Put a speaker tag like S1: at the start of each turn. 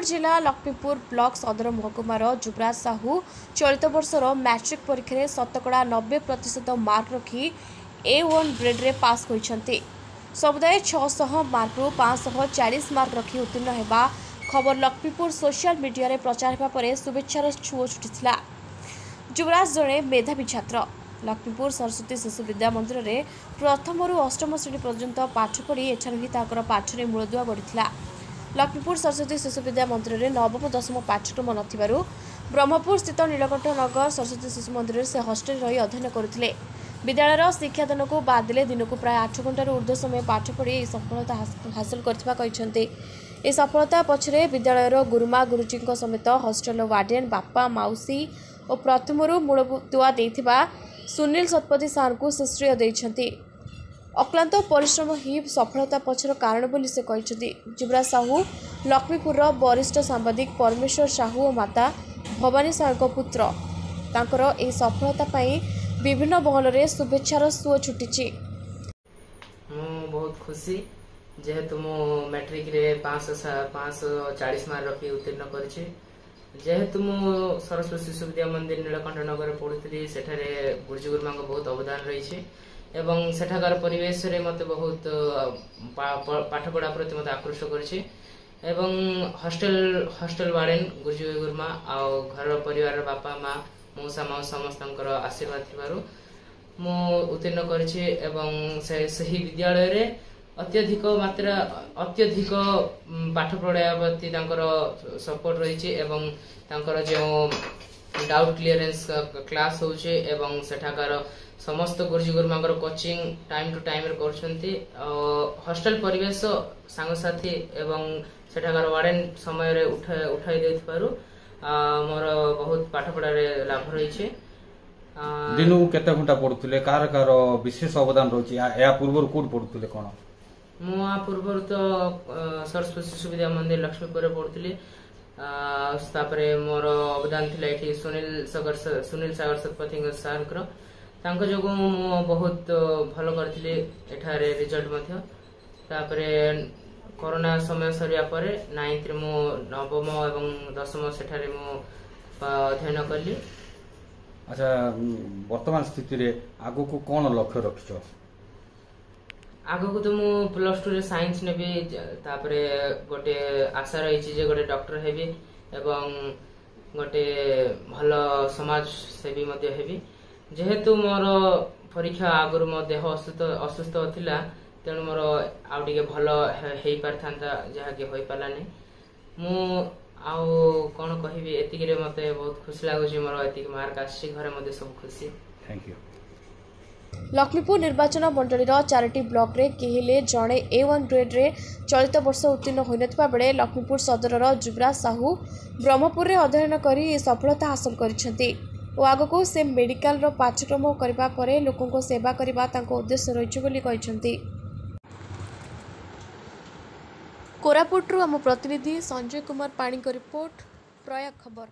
S1: कोरापुट जिला लक्ष्मीपुर ब्लॉक सदर महकुमार जुबराज साहू चलित वर्षर मैट्रिक परीक्षा 90% मार्क रखी A1 ग्रेड्रे पास होइछन्ति। समुदाय 600 मार्करू 540 मार्क रखी उत्तीर्ण हेबा खबर लक्ष्मीपुर सोशल मीडिया रे प्रचार हेबा परे शुभेच्छार छुओ छुटिथिला। जुबराज जड़े मेधावी छात्र लक्ष्मीपुर सरस्वती शिशु विद्या मंदिर में प्रथम रु अष्टम श्रेणी पर्यंत पाठ पढ़ी एठार ही पाठरे मूलदुआ गढ़ी। लक्ष्मीपुर सरस्वती शिशु विद्या मंदिर में नवम दशम पाठ्यक्रम नथिबारु ब्रह्मपुर स्थित नीलकंठ नगर सरस्वती शिशु मंदिर से हॉस्टेल रही अध्ययन करुथिले। विद्यालय शिक्षादान को बाद दिले दिन को प्राय 8 घंटार ऊर्ध्व समय पाठ पढ़ी सफलता हासिल करथिबा कहिसंते। ए सफलता पछरे विद्यालयर गुरुमा गुरुजी समेत हॉस्टेल वार्डन बापा माउसी और प्रथमरु मूलदुआ देथिबा सुनील शतपथी सार को से श्रेय देइछंती। अक्लांत परिश्रम ही सफलता पछर कारण बोली से कहते। जुबराज साहू लक्ष्मीपुर वरिष्ठ सांबादिक परमेश्वर साहू और माता भवानी साहू पुत्र तांकर ए सफलता पाई विभिन्न महल में शुभेच्छार सुओ छुटी।
S2: बहुत खुशी जेहेतु मो मैट्रिक रे 540 मार्क रखी उत्तीर्ण करिछि। जेहेतु मो सरस्वती शिशु विद्या मंदिर नीलकंठ नगर पढ़ुଥିଲି सेठारे गुरुजी गुरुमा बहुत अवदान रही एवं सेठाकार परिवेश रे मते बहुत पाठ पढ़ा प्रति मते आकृष्ट करछि एवं हॉस्टेल वार्डन गुरुजी गुरुमा आ घर परिवार बापा माँ मौसा माँ समस्त आशीर्वाद थिबारु मो उत्तीर्ण करछि एवं सही विद्यालय रे अत्यधिक पाठ पढ़ाया प्रति सपोर्ट रही एवं जो डाउट क्लियरेंस क्लास होचे एवं सेठाकार समस्त गुरुजी गुरुमा कोचिंग टाइम टू टाइम करछंती। हॉस्टेल परिवेश सांगसाथी एवं सेठाकार वार्डन समय रे उठाई देथिबारु मोर बहुत पाठ पढ़ा रे लाभ रही छे।
S3: दिनु केते घंटा पढुतले कार विशेष अवदान रही या पूर्व कोड पढुतले कोन
S2: मु आ पूर्व तो सरस्वती शिशु विद्या मंदिर लक्ष्मीपुर पढ़ुଥିଲି तापरे मोर अवदान थिला एठी सुनील सागर शतपथी सार तांको जोगु मु बहुत भलो करथिली एठारे रिजल्ट मध्य। तापरे कोरोना समय सरिया परे 9th रे मु नवम एवं दशम सेठारे मु अध्ययन करली।
S3: अच्छा वर्तमान स्थिति रे आगो को कोन लक्ष्य रखिछो?
S2: आगो को तो मु +2 रे साइंस ने भी तापरे गोटे आशा रही जे गोटे डॉक्टर हेबी एवं गोटे भलो समाज सेवी मध्य हेबी। जेहेतु मोर परीक्षा आगुर मो देह असुस्थ थिला तेणु मोर आउ टिके भलो हेई पारथांता जहा कि होई पालानी। मु आउ कोन कहिबी एतिक रे मते बहुत खुशी लागुची मोर एतिक मार्क आसी घरे मते सब खुशी।
S3: Thank you.
S1: लक्ष्मीपुर निर्वाचन मंडली 4टी ब्लॉक रे केहिले जड़े A1 ग्रेड रे चलित वर्ष उत्तीर्ण होइनथिबा बेले लक्ष्मीपुर सदरर जुबराज साहू ब्रह्मपुर रे अध्ययन करी सफलता हासिल करिसेंती और आगको से मेडिकल रो पाठ्यक्रम करबा परे लोकन को सेवा करबा तांको उद्देश्य रहिछ बोली कहिसेंती। कोरापुट रो हम प्रतिनिधि संजय कुमार पाणी को रिपोर्ट प्रयाग खबर।